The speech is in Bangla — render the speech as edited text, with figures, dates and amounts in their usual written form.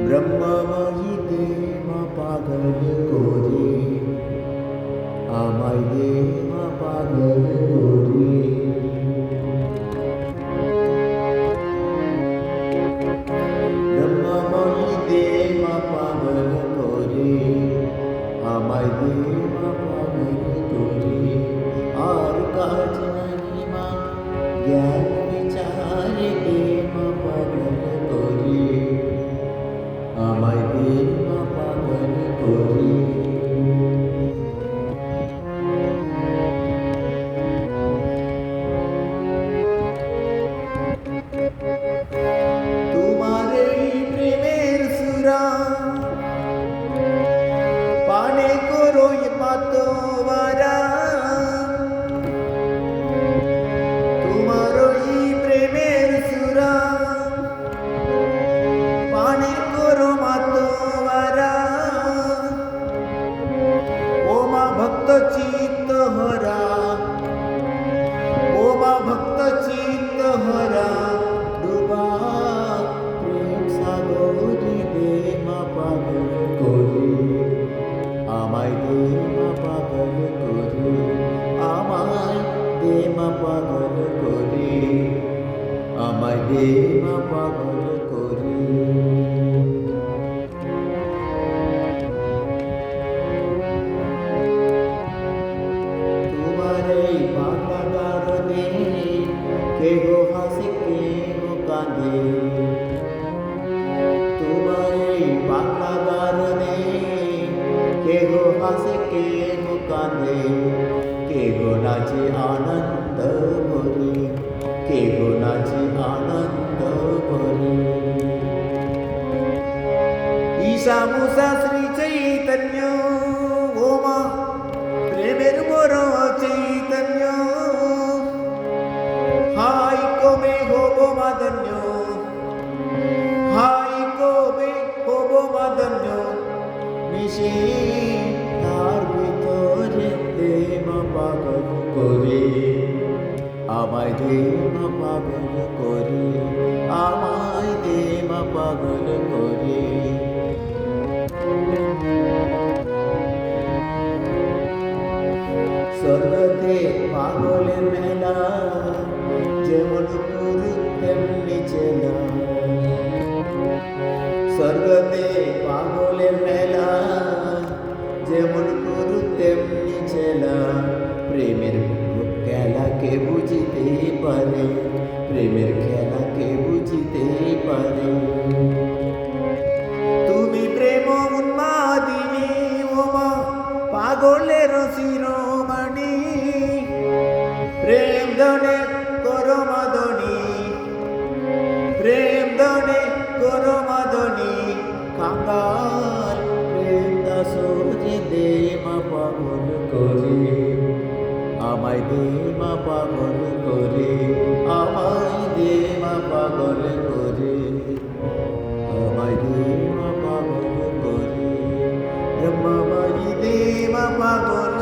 ব্রহ্মময়ী দে মা পাগল করে, আমায় দে মা পাগল করে। ব্রহ্মময়ী দে মা পাগল করে, আমায় দে মা পাগল করে। আর কাজ নাই মা জ্ঞান বিচারে দে মা পাগল করে, আমায় দে মা পাগল করে। তোমার এই প্রেমের সুরা পানে করো মাতোয়ারা, তোমার এই প্রেমের সুরা পানে করো মাতোয়ারা। ও মা ভক্ত চিত্ত হরা, ও মা ভক্ত চিত্ত হরা, ডুবা প্রেম সাগরে দে মা পাগল করে, আমায় দে মা পাগল করে, আমায় দে মা পাগল করে, আমায় দে মা পাগল করে। তোমার এই বাংলা গারদে কেহ হাসে কেহ কাঁদে, তোমার এই বাংলা গারদে কেহ হাসে কেহ কাঁদে। কেহ নাচে আনন্দ করে, কেহ নাচে আনন্দ করে। ঈশা মুসা শ্রী চৈতন্য, ও মা প্রেমের বড় চৈতন্য। হাই কবে হব মাদন্য, হাই কবে হব মাদন্য। মিশে তার ভিতরে দে মা পাগল করে, আমায় দে মা পাগল করে, আমায় দে মা পাগল করে। স্বর্গতে পাগলের মেলা, যেমন পুরী তেমনি চেলা। স্বর্গতে পাগলের মেলা, যেমন পুরী তেমনি চেলা। প্রেমের খেলাকে বুঝিতে পারে, প্রেমের খেলাকে বুঝিতে পারে। তুমি প্রেম উন্মাদিনী, ও মা পাগলের শিরোমণি। প্রেম দনে করো মাদনী, প্রেম দনে করো মাদনী। কাঙ্গাল প্রেম দাসরে দে মা পাগল করে, আমায় দে মা পাগল করে, আমায় দে মা পাগল করে, আমায় দে মা পাগল করে। ব্রহ্মময়ী দে মা পাগল